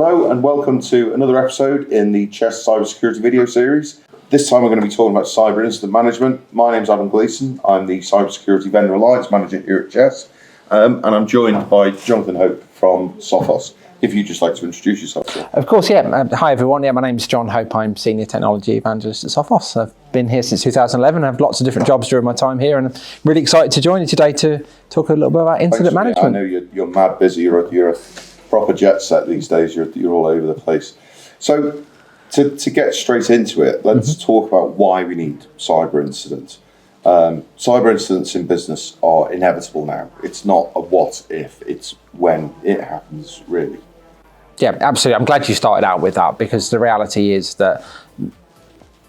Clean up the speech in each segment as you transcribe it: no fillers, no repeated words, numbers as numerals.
Hello and welcome to another episode in the Chess Cybersecurity video series. This time we're going to be talking about cyber incident management. My name's Adam Gleeson. I'm the Cybersecurity Vendor Alliance Manager here at Chess. And I'm joined by Jonathon Hope from Sophos. If you'd just like to introduce yourself, sir. Of course, yeah. Hi, everyone. Yeah, my name's John Hope. I'm Senior Technology Evangelist at Sophos. I've been here since 2011. I have lots of different jobs during my time here, and I'm really excited to join you today to talk a little bit about incident management. I know you're mad busy. You're a proper jet set these days. You're all over the place. So to get straight into it, let's talk about why we need cyber incidents. Cyber incidents in business are inevitable now. It's not a what if, it's when it happens, really. Yeah, absolutely. I'm glad you started out with that, because the reality is that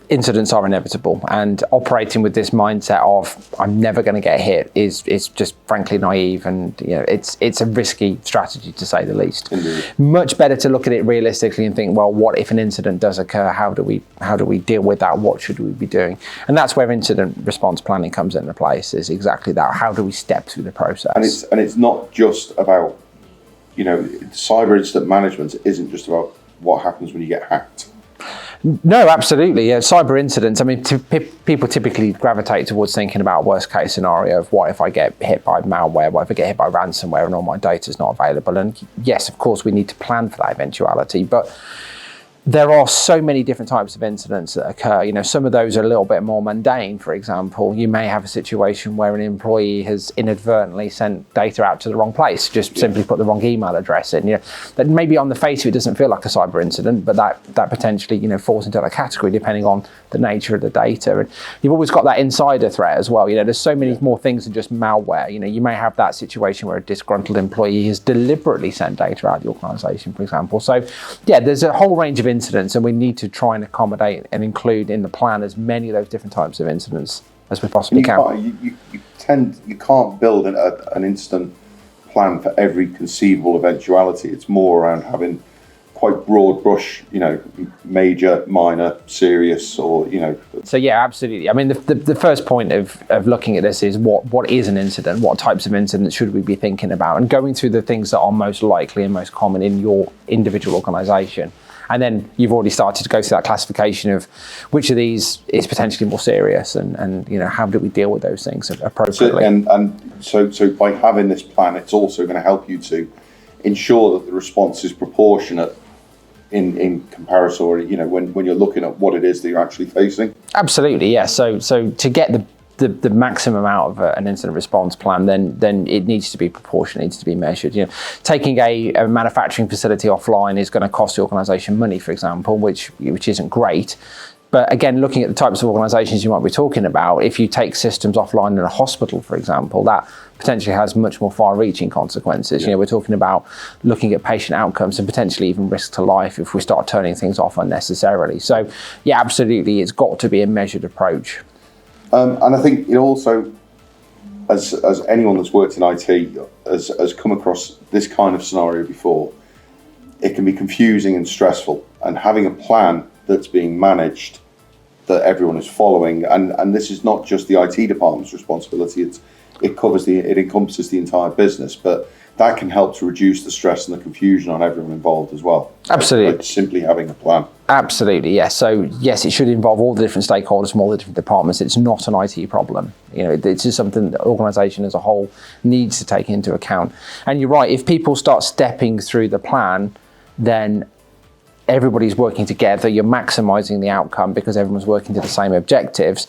incidents are inevitable, and operating with this mindset of I'm never going to get hit is just frankly naive, and it's a risky strategy to say the least. Indeed. Much better to look at it realistically and think, well, what if an incident does occur? How do we deal with that? What should we be doing? And that's where incident response planning comes into place. Is exactly that. How do we step through the process? And it's not just about cyber incident management isn't just about what happens when you get hacked. No, absolutely. Yeah, cyber incidents, I mean, people typically gravitate towards thinking about worst case scenario of what if I get hit by malware, what if I get hit by ransomware and all my data is not available. And yes, of course, we need to plan for that eventuality, but there are so many different types of incidents that occur. Some of those are a little bit more mundane. For example, you may have a situation where an employee has inadvertently sent data out to the wrong place, simply put the wrong email address in. That maybe on the face of it doesn't feel like a cyber incident, but that potentially falls into that category depending on the nature of the data. And you've always got that insider threat as well. There's so many more things than just malware. You may have that situation where a disgruntled employee has deliberately sent data out of the organisation, for example. So yeah, there's a whole range of incidents, and we need to try and accommodate and include in the plan as many of those different types of incidents as we possibly can. You can't build an incident plan for every conceivable eventuality. It's more around having quite broad brush, major, minor, serious, or So yeah, absolutely. I mean, the first point of looking at this is what is an incident? What types of incidents should we be thinking about? And going through the things that are most likely and most common in your individual organisation. And then you've already started to go through that classification of which of these is potentially more serious, and how do we deal with those things appropriately. So by having this plan, it's also going to help you to ensure that the response is proportionate in comparison, or when you're looking at what it is that you're actually facing. Absolutely, yeah. So to get the maximum out of an incident response plan, then it needs to be proportionate, it needs to be measured. Taking a manufacturing facility offline is going to cost the organisation money, for example, which isn't great. But again, looking at the types of organisations you might be talking about, if you take systems offline in a hospital, for example, that potentially has much more far-reaching consequences. Yeah. We're talking about looking at patient outcomes and potentially even risk to life if we start turning things off unnecessarily. So yeah, absolutely, it's got to be a measured approach. And I think also, as anyone that's worked in IT has come across this kind of scenario before, it can be confusing and stressful. And having a plan that's being managed, that everyone is following, and this is not just the IT department's responsibility. It encompasses the entire business, but that can help to reduce the stress and the confusion on everyone involved as well. Absolutely. Like simply having a plan. Absolutely, yes. So yes, it should involve all the different stakeholders from all the different departments. It's not an IT problem. It's just something the organisation as a whole needs to take into account. And you're right, if people start stepping through the plan, then everybody's working together. You're maximising the outcome because everyone's working to the same objectives.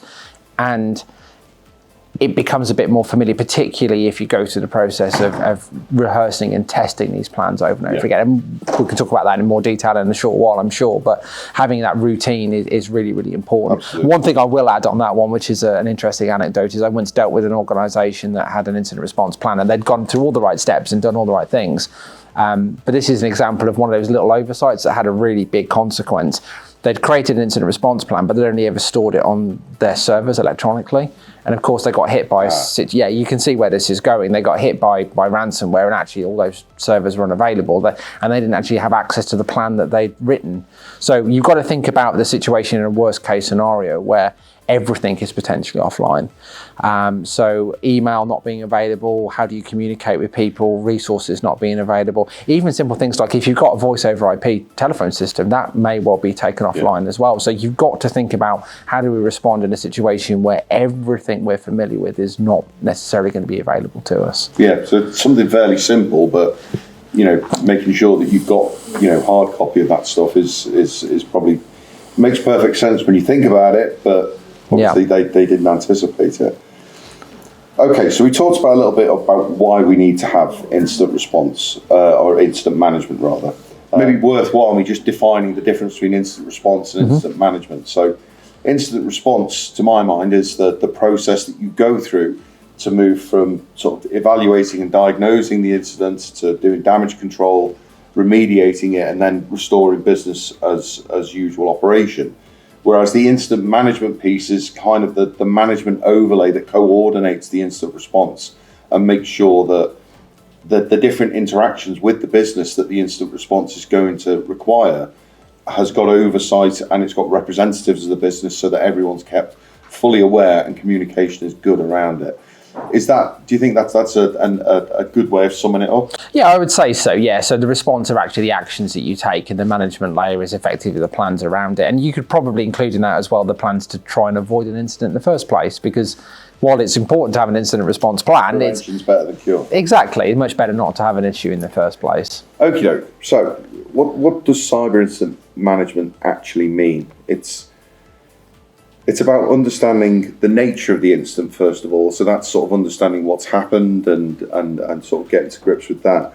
And it becomes a bit more familiar, particularly if you go through the process of rehearsing and testing these plans over and over again. And we can talk about that in more detail in a short while, I'm sure, but having that routine is really, really important. Absolutely. One thing I will add on that one, which is an interesting anecdote, is I once dealt with an organisation that had an incident response plan, and they'd gone through all the right steps and done all the right things. But this is an example of one of those little oversights that had a really big consequence. They'd created an incident response plan, but they'd only ever stored it on their servers electronically. And of course, they got hit by, you can see where this is going. They got hit by ransomware, and actually all those servers were unavailable, and they didn't actually have access to the plan that they'd written. So you've got to think about the situation in a worst case scenario where everything is potentially offline. So email not being available, how do you communicate with people, resources not being available, even simple things like if you've got a voice over IP telephone system, that may well be taken offline as well. So you've got to think about how do we respond in a situation where everything we're familiar with is not necessarily going to be available to us. Yeah, so it's something fairly simple, but making sure that you've got hard copy of that stuff is probably makes perfect sense when you think about it, but obviously they didn't anticipate it. Okay, so we talked about a little bit about why we need to have incident response, or incident management rather. Maybe worthwhile me just defining the difference between incident response and incident management. So incident response, to my mind, is the process that you go through to move from sort of evaluating and diagnosing the incident to doing damage control, remediating it, and then restoring business as usual operation. Whereas the incident management piece is kind of the management overlay that coordinates the incident response and makes sure that the different interactions with the business that the incident response is going to require has got oversight and it's got representatives of the business so that everyone's kept fully aware and communication is good around it. Do you think that's a good way of summing it up? Yeah, I would say so, yeah. So the response are actually the actions that you take, and the management layer is effectively the plans around it. And you could probably include in that as well the plans to try and avoid an incident in the first place, because while it's important to have an incident response plan, prevention's better than cure. Exactly, it's much better not to have an issue in the first place. Okie doke. So what does cyber incident management actually mean? It's about understanding the nature of the incident, first of all. So that's sort of understanding what's happened and sort of getting to grips with that.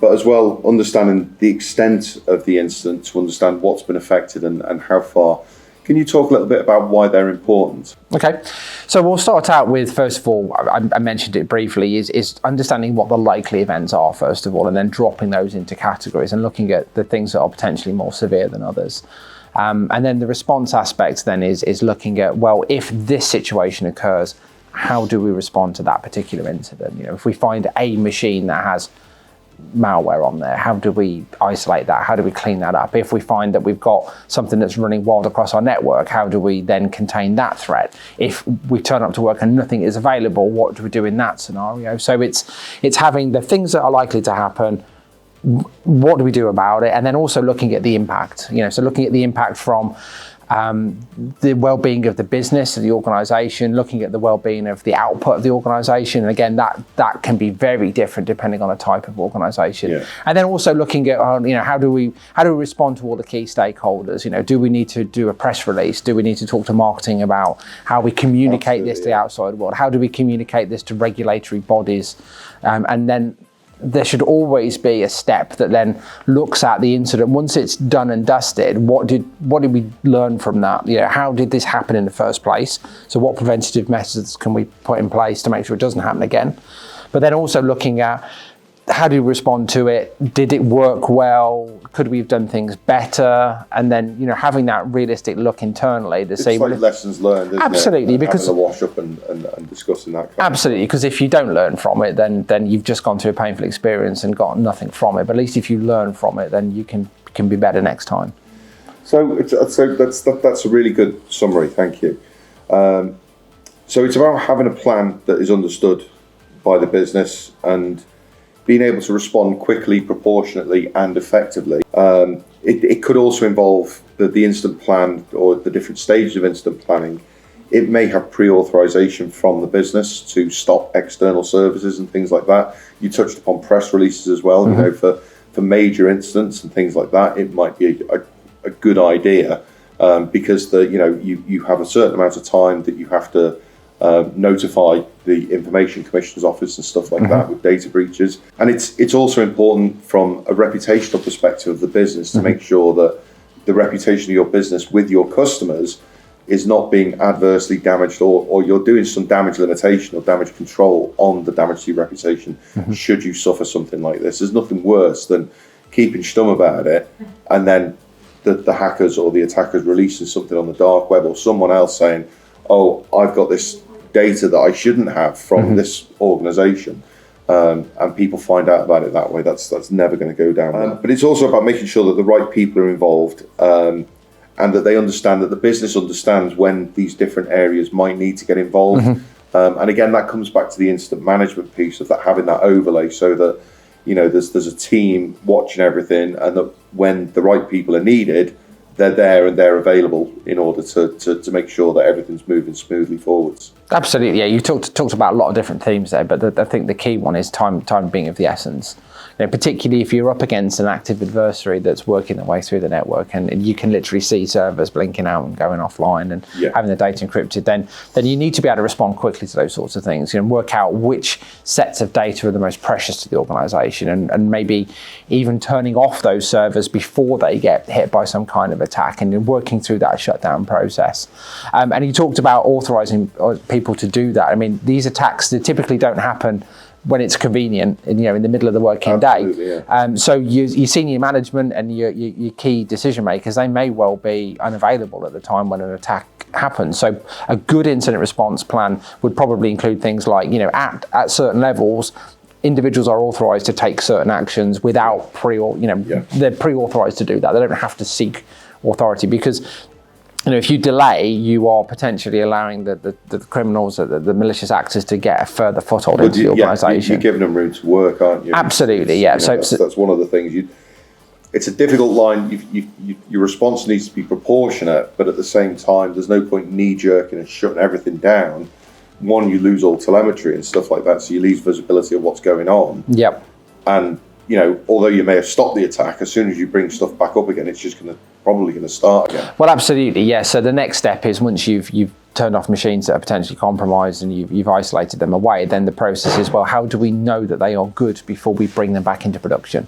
But as well, understanding the extent of the incident to understand what's been affected and how far. Can you talk a little bit about why they're important? Okay, so we'll start out with, first of all, I mentioned it briefly, is understanding what the likely events are, first of all, and then dropping those into categories and looking at the things that are potentially more severe than others. And then the response aspect then is looking at, well, if this situation occurs, how do we respond to that particular incident? If we find a machine that has malware on there, how do we isolate that? How do we clean that up? If we find that we've got something that's running wild across our network, how do we then contain that threat? If we turn up to work and nothing is available, what do we do in that scenario? So it's having the things that are likely to happen, what do we do about it, and then also looking at the impact. So looking at the impact from the well-being of the business and the organisation, looking at the well-being of the output of the organisation, and again that can be very different depending on the type of organisation. Yeah. And then also looking at how do we respond to all the key stakeholders? Do we need to do a press release? Do we need to talk to marketing about how we communicate this to the outside world? How do we communicate this to regulatory bodies? And then there should always be a step that then looks at the incident. Once it's done and dusted, what did we learn from that? How did this happen in the first place? So what preventative methods can we put in place to make sure it doesn't happen again? But then also looking at, how do we respond to it? Did it work well? Could we have done things better? And then, having that realistic look internally to see. It's like lessons learned, isn't absolutely, it? Because having a wash up and discussing that. Absolutely, because if you don't learn from it, then you've just gone through a painful experience and got nothing from it. But at least if you learn from it, then you can be better next time. So that's a really good summary. Thank you. So it's about having a plan that is understood by the business and being able to respond quickly, proportionately, and effectively. It could also involve the incident plan or the different stages of incident planning. It may have pre-authorization from the business to stop external services and things like that. You touched upon press releases as well. Mm-hmm. For major incidents and things like that, it might be a good idea because you have a certain amount of time that you have to notify the Information Commissioner's Office and stuff like that with data breaches. And it's also important from a reputational perspective of the business to make sure that the reputation of your business with your customers is not being adversely damaged, or you're doing some damage limitation or damage control on the damage to your reputation should you suffer something like this. There's nothing worse than keeping stum about it and then the hackers or the attackers releasing something on the dark web or someone else saying, oh, I've got this data that I shouldn't have from this organisation, and people find out about it that way. That's never going to go down. But it's also about making sure that the right people are involved, and that they understand that the business understands when these different areas might need to get involved. And again, that comes back to the incident management piece of that, having that overlay, so that there's a team watching everything, and that when the right people are needed, they're there and they're available in order to make sure that everything's moving smoothly forwards. Absolutely, yeah. You talked about a lot of different themes there, but I think the key one is time being of the essence. Particularly if you're up against an active adversary that's working their way through the network, and you can literally see servers blinking out and going offline and having the data encrypted, then you need to be able to respond quickly to those sorts of things. Work out which sets of data are the most precious to the organisation, and maybe even turning off those servers before they get hit by some kind of attack, and working through that shutdown process. And you talked about authorising people to do that. I mean, these attacks, they typically don't happen when it's convenient, in the middle of the working day. So your senior management and your key decision makers, they may well be unavailable at the time when an attack happens. So a good incident response plan would probably include things like, at certain levels, individuals are authorised to take certain actions without they're pre-authorised to do that. They don't have to seek authority, because if you delay, you are potentially allowing the criminals, the malicious actors, to get a further foothold into the organisation. You're giving them room to work, aren't you? Absolutely, yeah. That's one of the things. It's a difficult line. Your response needs to be proportionate, but at the same time, there's no point knee-jerking and shutting everything down. One, you lose all telemetry and stuff like that, so you lose visibility of what's going on. Yep. And although you may have stopped the attack, as soon as you bring stuff back up again, it's just probably going to start again. Well, absolutely, yeah. So the next step is, once you've turned off machines that are potentially compromised and you've isolated them away, then the process is, well, how do we know that they are good before we bring them back into production?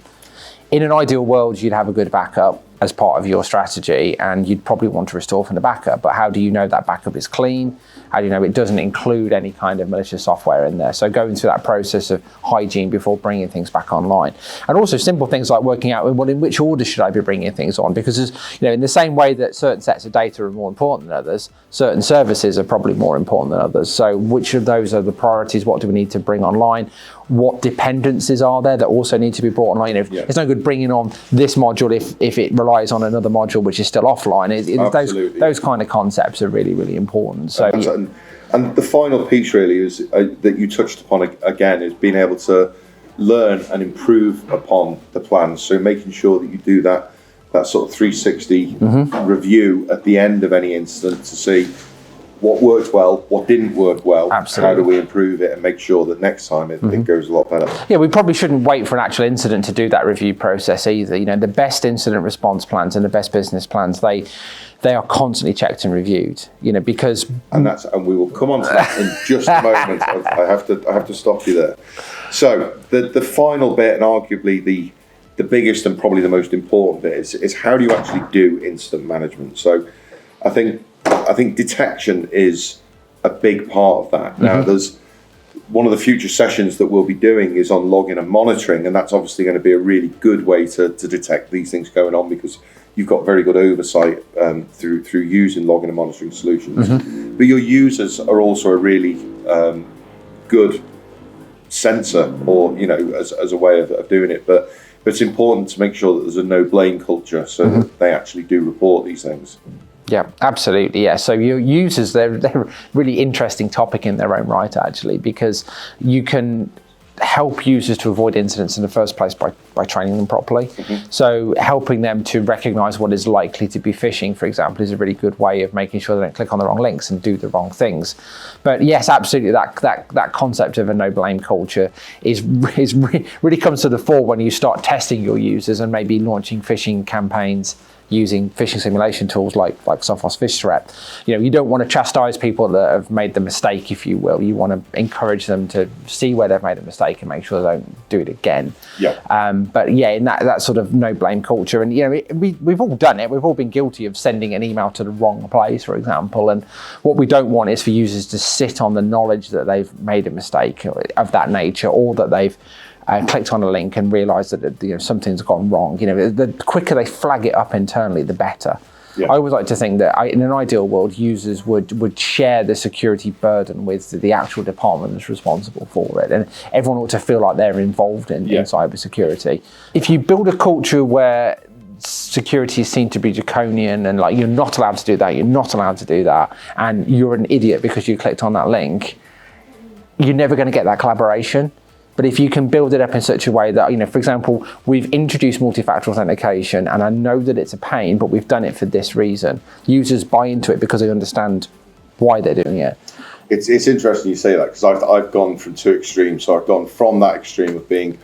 In an ideal world, you'd have a good backup as part of your strategy, and you'd probably want to restore from the backup. But how do you know that backup is clean? How do you know it doesn't include any kind of malicious software in there? So going through that process of hygiene before bringing things back online. And also simple things like working out, well, in which order should I be bringing things on? Because in the same way that certain sets of data are more important than others, certain services are probably more important than others. So which of those are the priorities? What do we need to bring online? What dependencies are there that also need to be brought online? It's no good bringing on this module if it relies on another module which is still offline. Those kind of concepts are really, really important. So, and the final piece really is that you touched upon again, is being able to learn and improve upon the plans. So making sure that you do that sort of 360 review at the end of any incident to see what worked well, what didn't work well. Absolutely. How do we improve it and make sure that next time it goes a lot better? Yeah, we probably shouldn't wait for an actual incident to do that review process either. The best incident response plans and the best business plans, they are constantly checked and reviewed. Because and we will come on to that in just a moment. I have to stop you there. So the final bit, and arguably the biggest and probably the most important bit, is how do you actually do incident management? So I think detection is a big part of that. Now, there's one of the future sessions that we'll be doing is on logging and monitoring, and that's obviously going to be a really good way to detect these things going on, because you've got very good oversight through using logging and monitoring solutions. But your users are also a really good sensor, or as a way of doing it. But it's important to make sure that there's a no blame culture, so that they actually do report these things. Yeah, absolutely. Yeah. So your users, they're a really interesting topic in their own right, actually, because you can help users to avoid incidents in the first place by training them properly. So helping them to recognize what is likely to be phishing, for example, is a really good way of making sure they don't click on the wrong links and do the wrong things. But yes, absolutely, that concept of a no blame culture really comes to the fore when you start testing your users and maybe launching phishing campaigns using phishing simulation tools like Sophos Fish Threat. You don't want to chastise people that have made the mistake, if you will. You want to encourage them to see where they've made a mistake and make sure they don't do it again. But yeah, in that sort of no blame culture, and we've all done it. We've all been guilty of sending an email to the wrong place, for example. And what we don't want is for users to sit on the knowledge that they've made a mistake of that nature, or that they've clicked on a link and realised that something's gone wrong. The quicker they flag it up internally, the better. I always like to think that in an ideal world, users would share the security burden with the actual department that's responsible for it, and everyone ought to feel like they're involved in cyber security. If you build a culture where security is seen to be draconian and like you're not allowed to do that, you're not allowed to do that, and you're an idiot because you clicked on that link, you're never going to get that collaboration. But if you can build it up in such a way that, for example, we've introduced multi-factor authentication and I know that it's a pain, but we've done it for this reason. Users buy into it because they understand why they're doing it. It's interesting you say that, because I've gone from two extremes. So I've gone from that extreme of being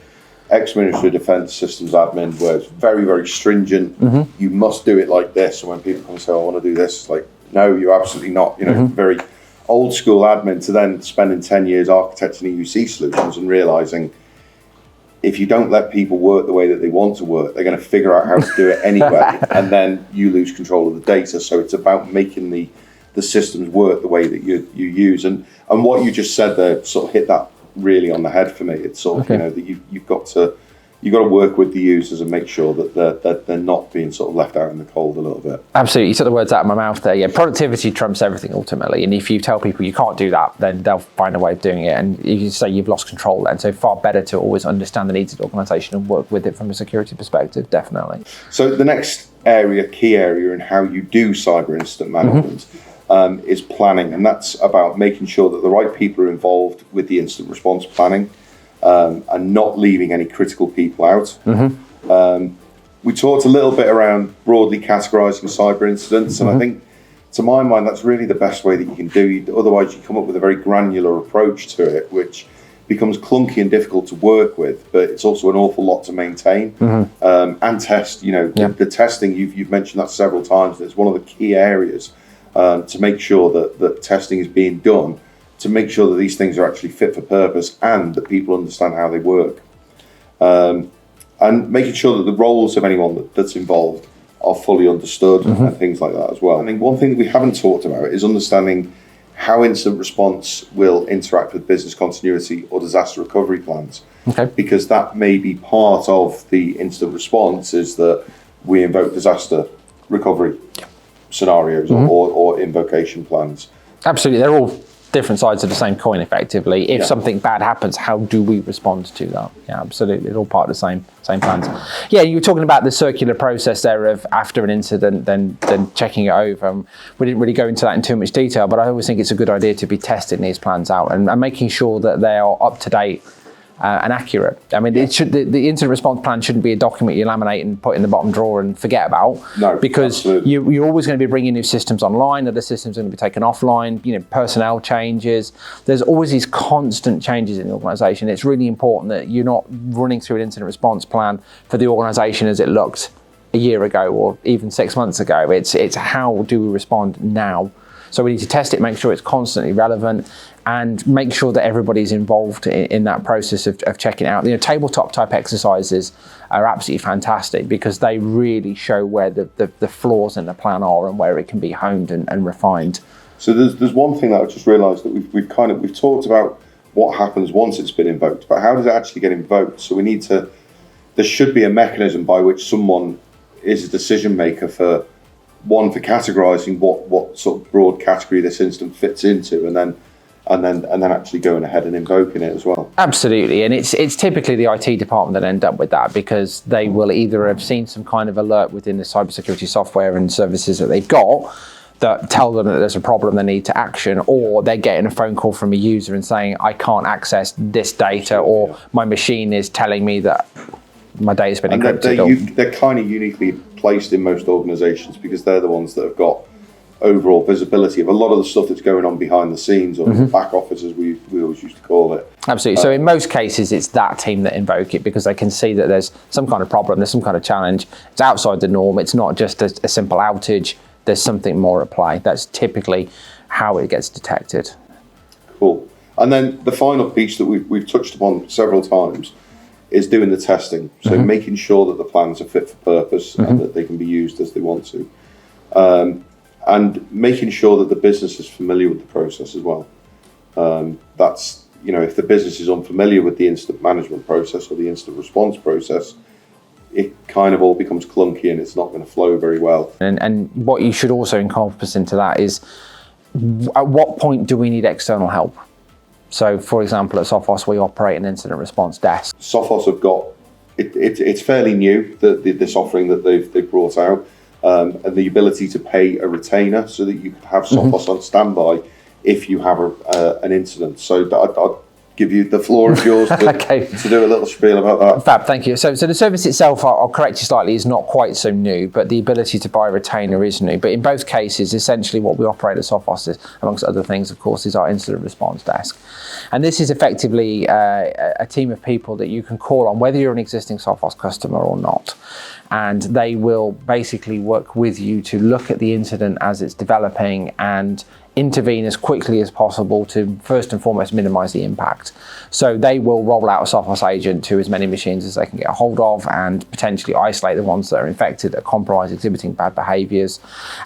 ex-Ministry of Defence systems admin, where it's very, very stringent. Mm-hmm. You must do it like this. And when people come and say, I want to do this, it's like, no, you're absolutely not. Very old school admin, to then spending 10 years architecting EUC solutions and realizing if you don't let people work the way that they want to work, they're going to figure out how to do it anyway, and then you lose control of the data. So it's about making the systems work the way that you use. And what you just said there sort of hit that really on the head for me. It's sort of, that you've got to work with the users and make sure that they're not being sort of left out in the cold a little bit. Absolutely, you took the words out of my mouth there. Yeah, productivity trumps everything ultimately, and if you tell people you can't do that, then they'll find a way of doing it, and you can say you've lost control then. So far better to always understand the needs of the organisation and work with it from a security perspective, definitely. So the next key area in how you do cyber incident management is planning, and that's about making sure that the right people are involved with the incident response planning. And not leaving any critical people out. Mm-hmm. We talked a little bit around broadly categorising cyber incidents, and I think, to my mind, that's really the best way that you can do it. Otherwise, you come up with a very granular approach to it, which becomes clunky and difficult to work with, but it's also an awful lot to maintain and test. The testing, you've mentioned that several times, and it's one of the key areas to make sure that testing is being done, to make sure that these things are actually fit for purpose and that people understand how they work. And making sure that the roles of anyone that's involved are fully understood and things like that as well. I think one thing that we haven't talked about is understanding how incident response will interact with business continuity or disaster recovery plans. Because that may be part of the incident response, is that we invoke disaster recovery scenarios or invocation plans. Absolutely, they're all different sides of the same coin effectively. If something bad happens, how do we respond to that? Yeah, absolutely. It's all part of the same plans. Yeah, you were talking about the circular process there of after an incident, then checking it over. We didn't really go into that in too much detail, but I always think it's a good idea to be testing these plans out and making sure that they are up to date and accurate. I mean, the incident response plan shouldn't be a document you laminate and put in the bottom drawer and forget about. No, because you're always going to be bringing new systems online, other systems are going to be taken offline, personnel changes. There's always these constant changes in the organisation. It's really important that you're not running through an incident response plan for the organisation as it looked a year ago or even 6 months ago. It's how do we respond now? So we need to test it, make sure it's constantly relevant, and make sure that everybody's involved in that process of checking it out. Tabletop type exercises are absolutely fantastic because they really show where the flaws in the plan are and where it can be honed and refined. So there's one thing that I just realised that we've talked about what happens once it's been invoked, but how does it actually get invoked? So there should be a mechanism by which someone is a decision maker for categorising what sort of broad category this incident fits into, and then actually going ahead and invoking it as well. Absolutely, and it's typically the IT department that end up with that, because they will either have seen some kind of alert within the cybersecurity software and services that they've got that tell them that there's a problem they need to action, or they're getting a phone call from a user and saying, I can't access this data, or my machine is telling me that my data's been encrypted. They're kind of uniquely placed in most organisations because they're the ones that have got overall visibility of a lot of the stuff that's going on behind the scenes, or the back office, as we always used to call it. Absolutely. So in most cases, it's that team that invoke it because they can see that there's some kind of problem, there's some kind of challenge. It's outside the norm. It's not just a simple outage. There's something more at play. That's typically how it gets detected. Cool. And then the final piece that we've touched upon several times is doing the testing. So making sure that the plans are fit for purpose and that they can be used as they want to. And making sure that the business is familiar with the process as well. That's, if the business is unfamiliar with the incident management process or the incident response process, it kind of all becomes clunky and it's not going to flow very well. And what you should also encompass into that is, at what point do we need external help? So, for example, at Sophos, we operate an incident response desk. Sophos have got it's fairly new, this offering that they've brought out, and the ability to pay a retainer so that you can have Sophos on standby if you have an incident. So I'll give you the floor is yours to, Okay. to do a little spiel about that. Fab, thank you. So the service itself, I'll correct you slightly, is not quite so new, but the ability to buy a retainer is new. But in both cases, essentially what we operate at Sophos is, amongst other things, of course, is our incident response desk. And this is effectively a team of people that you can call on, whether you're an existing Sophos customer or not. And they will basically work with you to look at the incident as it's developing and intervene as quickly as possible to first and foremost minimize the impact. So they will roll out a Sophos agent to as many machines as they can get a hold of and potentially isolate the ones that are infected, that are compromised, exhibiting bad behaviors,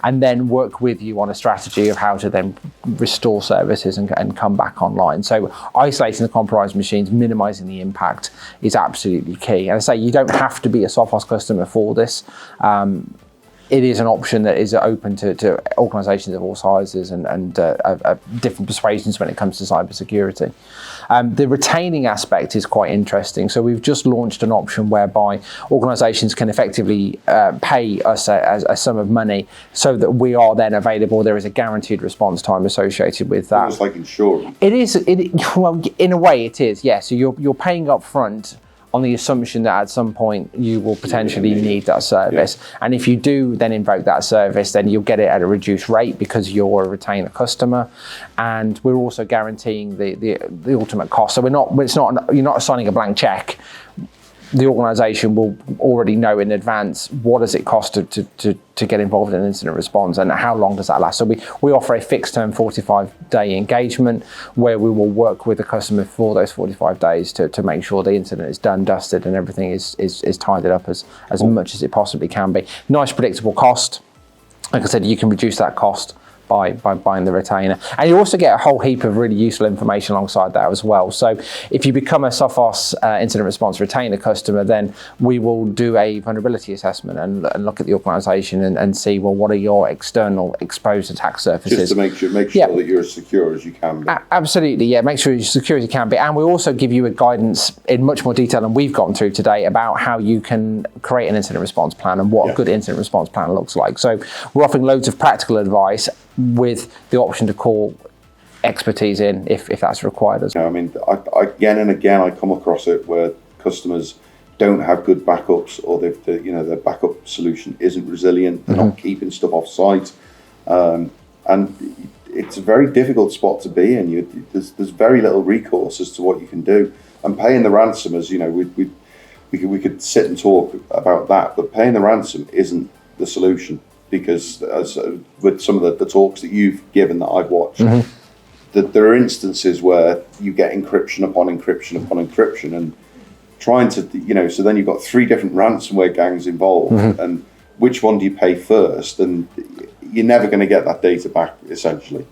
and then work with you on a strategy of how to then restore services and come back online. So isolating the compromised machines, minimizing the impact is absolutely key. And I say you don't have to be a Sophos customer for this. It is an option that is open to organisations of all sizes and different persuasions when it comes to cybersecurity. The retaining aspect is quite interesting. So we've just launched an option whereby organisations can effectively pay us a sum of money so that we are then available. There is a guaranteed response time associated with that. Almost like insurance. It is. Well, in a way, it is. Yes. So you're paying up front on the assumption that at some point you will potentially need that service. Yeah. And if you do then invoke that service, then you'll get it at a reduced rate because you're a retainer customer. And we're also guaranteeing the ultimate cost. So you're not signing a blank check. The organisation will already know in advance what does it cost to get involved in incident response and how long does that last. So we offer a fixed term 45-day engagement where we will work with the customer for those 45 days to make sure the incident is done, dusted, and everything is tidied up as much as it possibly can be. Nice predictable cost. Like I said, you can reduce that cost by buying the retainer. And you also get a whole heap of really useful information alongside that as well. So if you become a Sophos incident response retainer customer, then we will do a vulnerability assessment and look at the organisation and see, well, what are your external exposed attack surfaces? Just to make sure that you're as secure as you can be. Absolutely, yeah. Make sure you're as secure as you can be. And we also give you a guidance in much more detail than we've gone through today about how you can create an incident response plan and what a good incident response plan looks like. So we're offering loads of practical advice with the option to call expertise in if that's required as well. I mean, I again and again I come across it where customers don't have good backups, or their backup solution isn't resilient. They're not keeping stuff off site, and it's a very difficult spot to be in. There's very little recourse as to what you can do, and paying the ransom, as you know, we could sit and talk about that, but paying the ransom isn't the solution. Because with some of the talks that you've given that I've watched, that there are instances where you get encryption upon encryption upon encryption, and trying to, so then you've got 3 different ransomware gangs involved, and which one do you pay first? And you're never going to get that data back, essentially.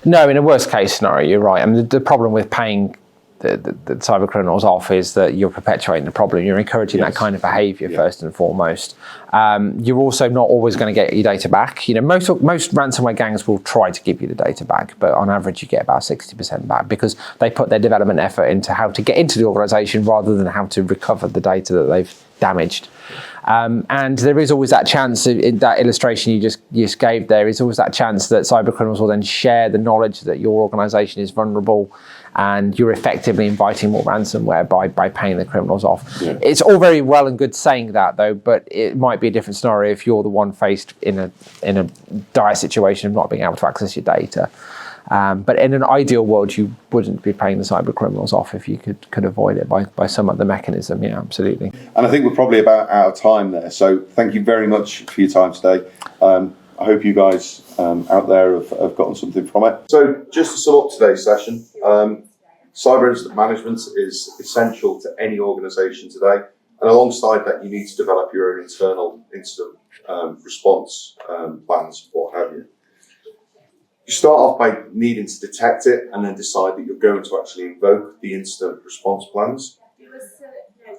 No, in a worst case scenario, you're right. I mean, the problem with paying the cyber criminals off is that you're perpetuating the problem. You're encouraging that kind of behaviour first and foremost. You're also not always going to get your data back. Most ransomware gangs will try to give you the data back, but on average you get about 60% back because they put their development effort into how to get into the organisation rather than how to recover the data that they've damaged. And there is always that chance in that illustration you just gave. There is always that chance that cyber criminals will then share the knowledge that your organisation is vulnerable, and you're effectively inviting more ransomware by paying the criminals off. Yeah. It's all very well and good saying that, though, but it might be a different scenario if you're the one faced in a dire situation of not being able to access your data. But in an ideal world, you wouldn't be paying the cyber criminals off if you could avoid it by some other mechanism. Yeah, absolutely. And I think we're probably about out of time there. So thank you very much for your time today. I hope you guys out there have gotten something from it. So just to sum up today's session, cyber incident management is essential to any organisation today. And alongside that, you need to develop your own internal incident response plans, what have you. You start off by needing to detect it and then decide that you're going to actually invoke the incident response plans.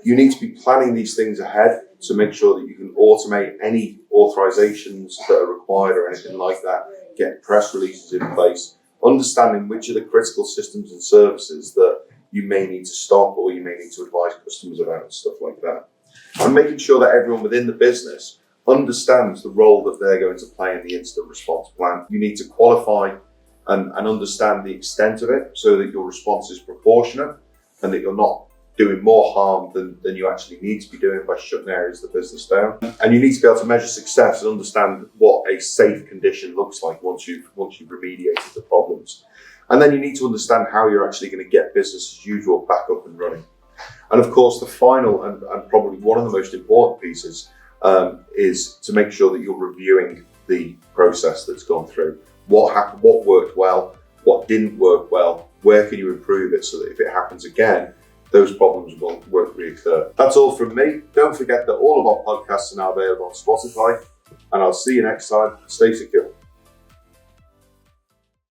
You need to be planning these things ahead to make sure that you can automate any authorizations that are required or anything like that, get press releases in place, understanding which are the critical systems and services that you may need to stop or you may need to advise customers about and stuff like that. and making sure that everyone within the business understands the role that they're going to play in the incident response plan. You need to qualify and understand the extent of it so that your response is proportionate and that you're not doing more harm than you actually need to be doing by shutting areas of the business down. And you need to be able to measure success and understand what a safe condition looks like once you've remediated the problems. And then you need to understand how you're actually going to get business as usual back up and running. And of course, the final and probably one of the most important pieces is to make sure that you're reviewing the process that's gone through. What happened, what worked well, what didn't work well, where can you improve it so that if it happens again, those problems won't reoccur. That's all from me. Don't forget that all of our podcasts are now available on Spotify, and I'll see you next time. Stay secure.